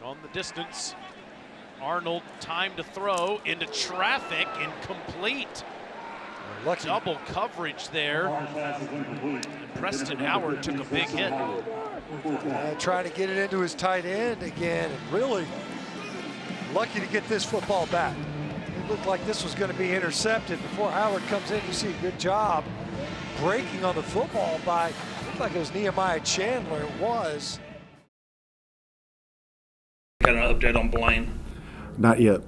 on the distance. Arnold, time to throw into traffic, incomplete. Lucky. Double coverage there. And Preston Howard took a big hit. Trying to get it into his tight end again, and really lucky to get this football back. It looked like this was going to be intercepted before Howard comes in. You see a good job breaking on the football by, looked like it was Nehemiah Chandler. It was. Got an update on Blaine? Not yet.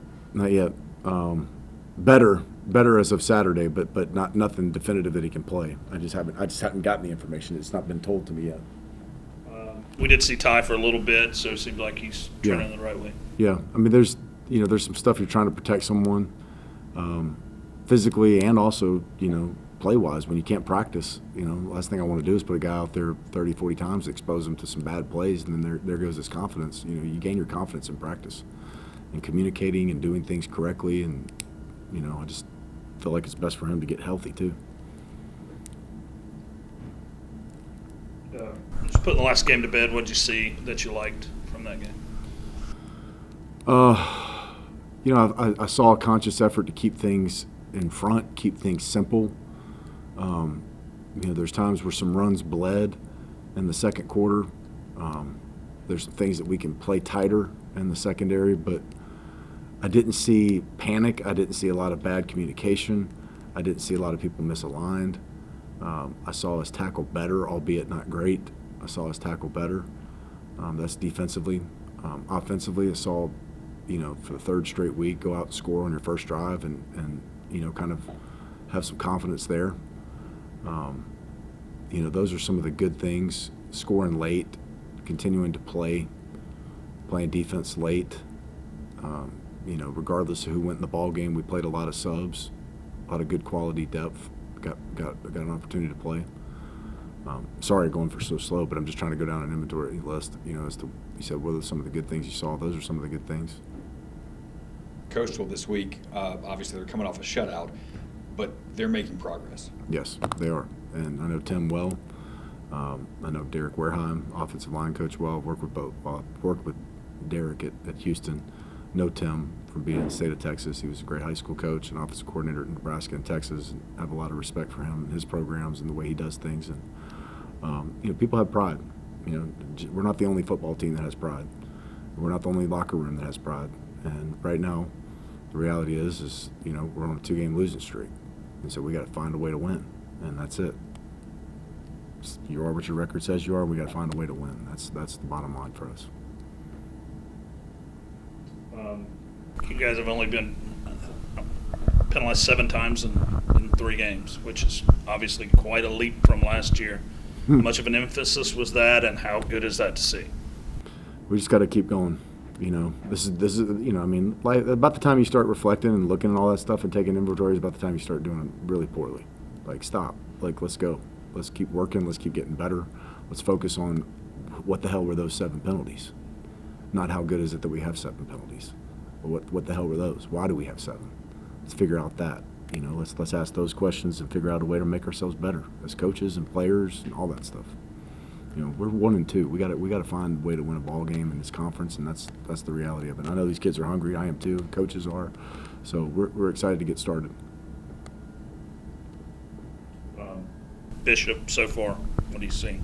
Better as of Saturday, but nothing definitive that he can play. I just haven't gotten the information. It's not been told to me yet. We did see Ty for a little bit, so it seems like he's trending the right way. Yeah, I mean, there's some stuff you're trying to protect someone physically and also, play-wise. When you can't practice, last thing I want to do is put a guy out there 30, 40 times, expose him to some bad plays, and then there goes his confidence. You gain your confidence in practice and communicating and doing things correctly, and I just feel like it's best for him to get healthy too. Just putting the last game to bed, what did you see that you liked from that game? I saw a conscious effort to keep things in front, keep things simple. There's times where some runs bled in the second quarter. There's some things that we can play tighter in the secondary, but I didn't see panic. I didn't see a lot of bad communication. I didn't see a lot of people misaligned. I saw us tackle better, albeit not great. I saw us tackle better. That's defensively. Offensively, I saw, for the third straight week, go out and score on your first drive and kind of have some confidence there. Those are some of the good things. Scoring late, continuing to playing defense late. Regardless of who went in the ball game, we played a lot of subs, a lot of good quality depth. Got an opportunity to play. Sorry going for so slow, but I'm just trying to go down an inventory list. As to you said, what are some of the good things you saw? Those are some of the good things. Coastal this week, obviously they're coming off a shutout, but they're making progress. Yes, they are, and I know Tim well. I know Derek Wareheim, offensive line coach, well. Worked with Derek at Houston. Know Tim from being in the state of Texas. He was a great high school coach and offensive coordinator in Nebraska and Texas, and have a lot of respect for him and his programs and the way he does things. And people have pride. We're not the only football team that has pride. We're not the only locker room that has pride. And right now, the reality is we're on a 2-game losing streak, and so we got to find a way to win, and that's it. You are what your record says you are. We got to find a way to win. That's the bottom line for us. You guys have only been penalized 7 times in 3 games, which is obviously quite a leap from last year. How much of an emphasis was that, and how good is that to see? We just got to keep going. This is like about the time you start reflecting and looking at all that stuff and taking inventory is about the time you start doing it really poorly. Like, stop. Like, let's go. Let's keep working. Let's keep getting better. Let's focus on what the hell were those 7 penalties. Not how good is it that we have 7 penalties. But what the hell were those? Why do we have 7? Let's figure out that. Let's ask those questions and figure out a way to make ourselves better as coaches and players and all that stuff. We're 1-2. We got to find a way to win a ball game in this conference, and that's the reality of it. I know these kids are hungry. I am too. Coaches are. So we're excited to get started. Bishop, so far, what do you see?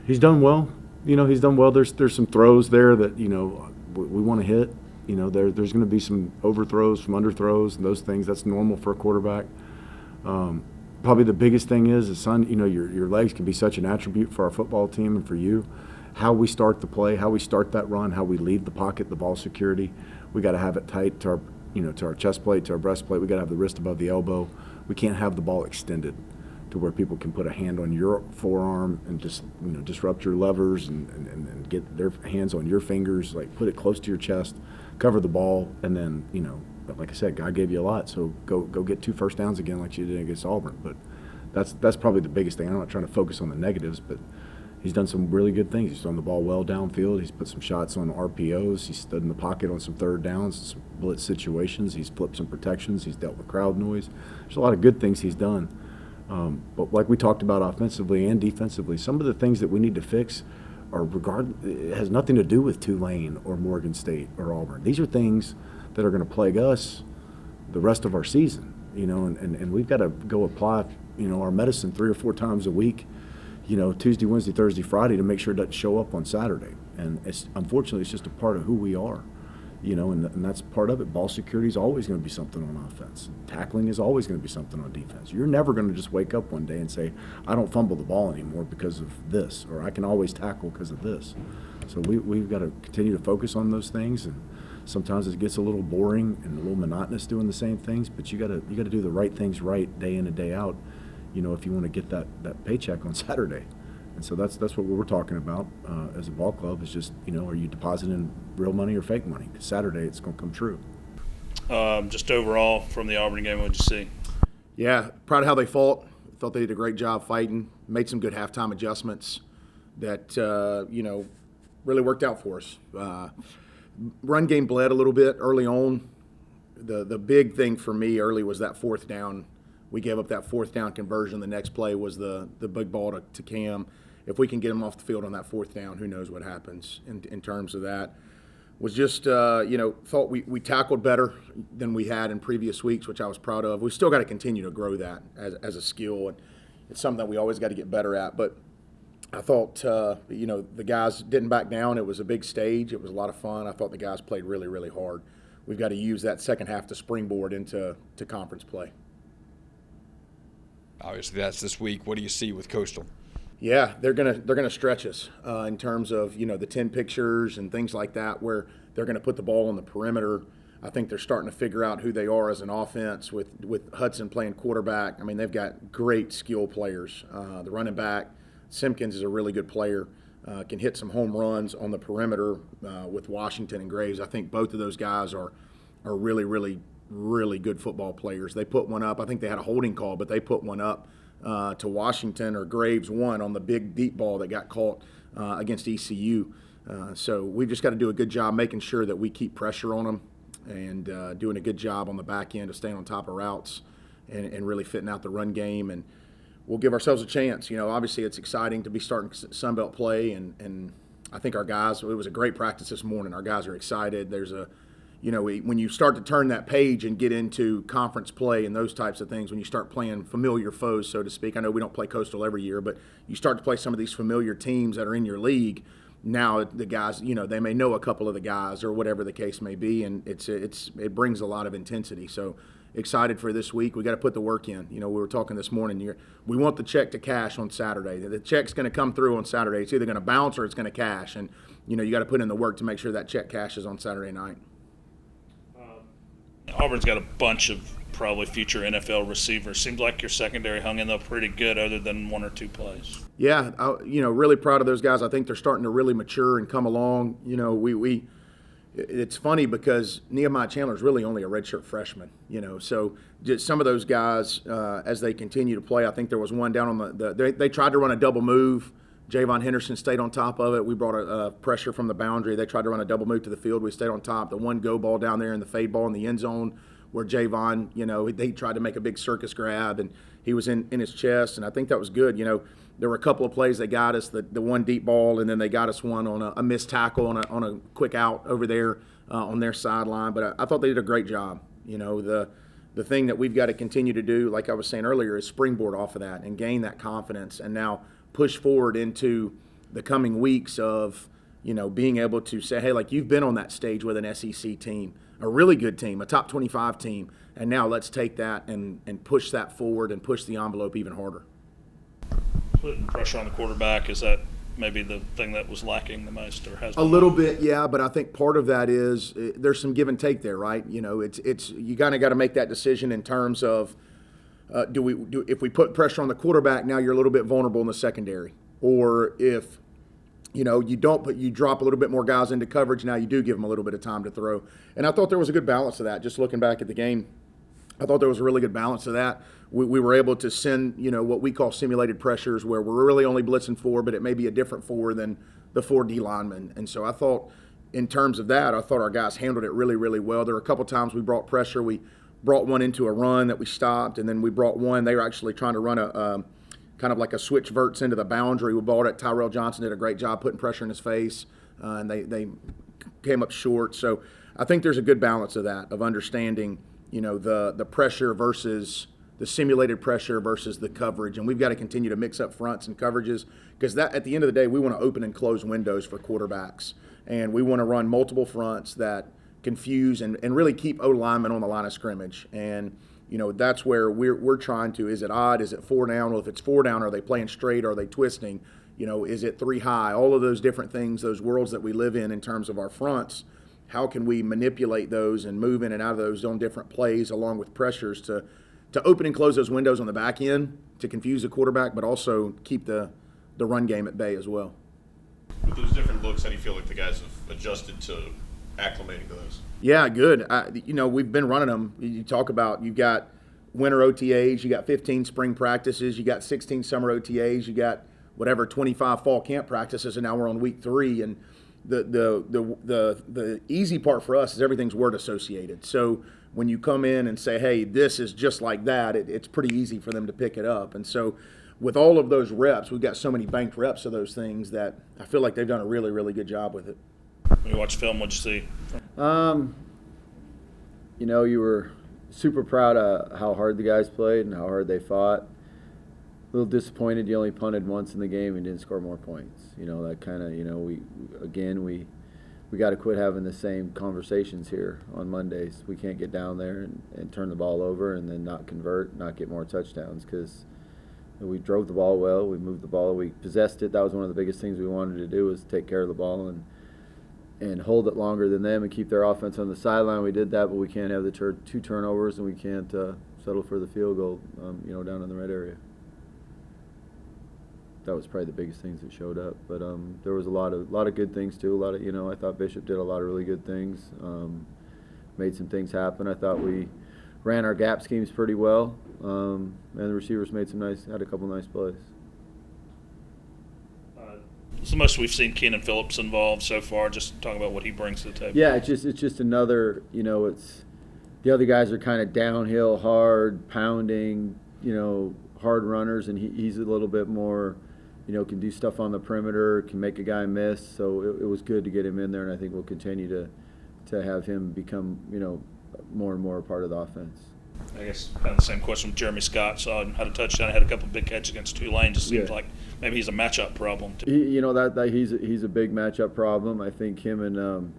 He's done well. He's done well. There's some throws there that we want to hit. There's going to be some overthrows, some underthrows, and those things. That's normal for a quarterback. Probably the biggest thing is, son, your legs can be such an attribute for our football team and for you. How we start the play, how we start that run, how we leave the pocket, the ball security. We got to have it tight to our chest plate, to our breastplate. We got to have the wrist above the elbow. We can't have the ball extended to where people can put a hand on your forearm and just disrupt your levers and get their hands on your fingers. Like, put it close to your chest, cover the ball, and then like I said, God gave you a lot, so go get 2 first downs again like you did against Auburn. But that's probably the biggest thing. I'm not trying to focus on the negatives, but he's done some really good things. He's thrown the ball well downfield. He's put some shots on RPOs. He's stood in the pocket on some 3rd downs, some blitz situations. He's flipped some protections. He's dealt with crowd noise. There's a lot of good things he's done. But like we talked about offensively and defensively, some of the things that we need to fix it has nothing to do with Tulane or Morgan State or Auburn. These are things that are going to plague us the rest of our season, and we've got to go apply, our medicine 3 or 4 times a week, Tuesday, Wednesday, Thursday, Friday, to make sure it doesn't show up on Saturday. And unfortunately, it's just a part of who we are, and that's part of it. Ball security is always going to be something on offense. Tackling is always going to be something on defense. You're never going to just wake up one day and say, I don't fumble the ball anymore because of this, or I can always tackle because of this. So we've got to continue to focus on those things, and sometimes it gets a little boring and a little monotonous doing the same things, but you got to do the right things right day in and day out, if you want to get that paycheck on Saturday. And so that's what we're talking about as a ball club, is just, are you depositing real money or fake money? Because Saturday it's going to come true. Just overall from the Auburn game, what'd you see? Yeah, proud of how they fought. Thought they did a great job fighting. Made some good halftime adjustments that, really worked out for us. Run game bled a little bit early on. The big thing for me early was that 4th down. We gave up that 4th down conversion. The next play was the big ball to Cam. If we can get him off the field on that 4th down, who knows what happens in terms of that. Was just, thought we tackled better than we had in previous weeks, which I was proud of. We still got to continue to grow that as a skill, and it's something that we always got to get better at. But I thought, the guys didn't back down. It was a big stage. It was a lot of fun. I thought the guys played really, really hard. We've got to use that second half to springboard into conference play. Obviously, that's this week. What do you see with Coastal? Yeah, they're gonna stretch us in terms of the 10 pictures and things like that, where they're gonna put the ball on the perimeter. I think they're starting to figure out who they are as an offense with Hudson playing quarterback. I mean, they've got great skill players. The running back, Simpkins, is a really good player. Can hit some home runs on the perimeter with Washington and Graves. I think both of those guys are really, really, really good football players. They put one up. I think they had a holding call, but they put one up to Washington, or Graves won on the big deep ball that got caught against ECU. So we've just got to do a good job making sure that we keep pressure on them, and doing a good job on the back end of staying on top of routes and really fitting out the run game. And we'll give ourselves a chance. Obviously it's exciting to be starting Sunbelt play, and I think our guys, it was a great practice this morning. Our guys are excited. There's when you start to turn that page and get into conference play and those types of things, when you start playing familiar foes, so to speak. I know we don't play Coastal every year, but you start to play some of these familiar teams that are in your league. Now the guys, they may know a couple of the guys or whatever the case may be, and it brings a lot of intensity. So excited for this week. We got to put the work in. We were talking this morning. We want the check to cash on Saturday. The check's going to come through on Saturday. It's either going to bounce or it's going to cash, and you got to put in the work to make sure that check cashes on Saturday night. Auburn's got a bunch of probably future NFL receivers. Seems like your secondary hung in there pretty good, other than 1 or 2 plays. Yeah, really proud of those guys. I think they're starting to really mature and come along. It's funny because Nehemiah Chandler's really only a redshirt freshman. So just some of those guys, as they continue to play, I think there was one down on they tried to run a double move. Javon Henderson stayed on top of it. We brought a pressure from the boundary. They tried to run a double move to the field. We stayed on top. The one go ball down there and the fade ball in the end zone where Javon, they tried to make a big circus grab, and he was in his chest, and I think that was good. There were a couple of plays they got us, the one deep ball, and then they got us one on a missed tackle on a quick out over there on their sideline. But I thought they did a great job. The thing that we've got to continue to do, like I was saying earlier, is springboard off of that and gain that confidence, and now push forward into the coming weeks of, being able to say, hey, like, you've been on that stage with an SEC team, a really good team, a top 25 team, and now let's take that and push that forward and push the envelope even harder. Putting pressure on the quarterback, is that maybe the thing that was lacking the most, or has a little bit, yeah, but I think part of that is there's some give and take there, right? It's you kind of got to make that decision in terms of, if we put pressure on the quarterback, now you're a little bit vulnerable in the secondary, or if you don't, but you drop a little bit more guys into coverage, now you do give them a little bit of time to throw. And I thought there was a good balance of that. Just looking back at the game, I thought there was a really good balance of that. We were able to send what we call simulated pressures, where we're really only blitzing 4, but it may be a different 4 than the 4 D linemen. And so I thought, in terms of that, I thought our guys handled it really, really well. There were a couple times we brought pressure. We brought one into a run that we stopped, and then we brought one. They were actually trying to run kind of like a switch verts into the boundary with ball that Tyrell Johnson did a great job putting pressure in his face, and they came up short. So I think there's a good balance of that, of understanding, the pressure versus the simulated pressure versus the coverage. And we've got to continue to mix up fronts and coverages, because that, at the end of the day, we want to open and close windows for quarterbacks. And we want to run multiple fronts that confuse and really keep O-linemen on the line of scrimmage. And, that's where we're trying to, is it odd? Is it 4 down? Well, if it's 4 down, are they playing straight? Are they twisting? Is it 3 high? All of those different things, those worlds that we live in terms of our fronts, how can we manipulate those and move in and out of those on different plays along with pressures to open and close those windows on the back end to confuse the quarterback, but also keep the run game at bay as well. With those different looks, how do you feel like the guys have adjusted to acclimating to those? Yeah, good. We've been running them. You talk about, you've got winter OTAs, you got 15 spring practices, you got 16 summer OTAs, you got 25 fall camp practices, and now we're on week 3. And the easy part for us is everything's word associated. So when you come in and say, hey, this is just like that, it's pretty easy for them to pick it up. And so with all of those reps, we've got so many banked reps of those things that I feel like they've done a really, really good job with it. When you watch film, what'd you see? You were super proud of how hard the guys played and how hard they fought. A little disappointed you only punted once in the game and didn't score more points. That kind of, we got to quit having the same conversations here on Mondays. We can't get down there and turn the ball over and then not convert, not get more touchdowns, because we drove the ball well, we moved the ball, we possessed it. That was one of the biggest things we wanted to do, was take care of the ball and hold it longer than them and keep their offense on the sideline. We did that, but we can't have the 2 turnovers, and we can't settle for the field goal, down in the red area. That was probably the biggest things that showed up. But there was a lot of good things too. I thought Bishop did a lot of really good things, made some things happen. I thought we ran our gap schemes pretty well, and the receivers had a couple nice plays. It's the most we've seen Keenan Phillips involved so far. Just talking about what he brings to the table. Yeah, it's just another. It's the other guys are kind of downhill, hard, pounding, hard runners, and he's a little bit more, can do stuff on the perimeter, can make a guy miss. So it was good to get him in there, and I think we'll continue to have him become, more and more a part of the offense. I guess kind of the same question with Jeremy Scott. Saw him had a touchdown, had a couple of big catches against Tulane. Just seems like maybe he's a matchup problem. That he's a big matchup problem. I think him and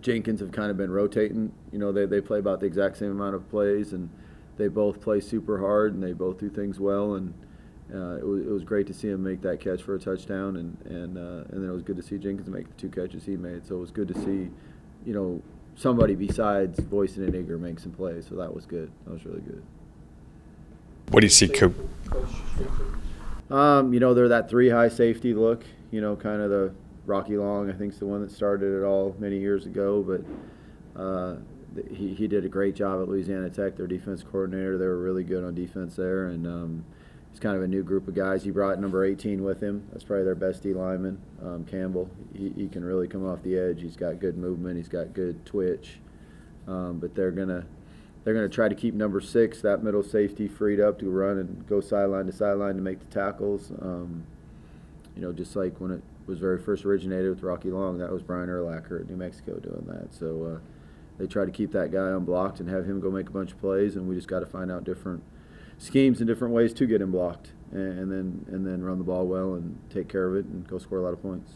Jenkins have kind of been rotating. They play about the exact same amount of plays, and they both play super hard, and they both do things well. And it was great to see him make that catch for a touchdown, and then it was good to see Jenkins make the 2 catches he made. So it was good to see, somebody besides Boyson and Igor make some plays. So that was good. That was really good. What do you see, Coach? They're that 3 high safety look. Kind of the Rocky Long, I think, is the one that started it all many years ago. But he did a great job at Louisiana Tech, their defense coordinator. They were really good on defense there, and it's kind of a new group of guys. He brought number 18 with him. That's probably their best D lineman, Campbell. He can really come off the edge. He's got good movement. He's got good twitch. But they're gonna try to keep number 6, that middle safety, freed up to run and go sideline to sideline to make the tackles. Just like when it was very first originated with Rocky Long, that was Brian Urlacher at New Mexico doing that. So they try to keep that guy unblocked and have him go make a bunch of plays, and we just got to find out different schemes and different ways to get him blocked, and then run the ball well and take care of it and go score a lot of points.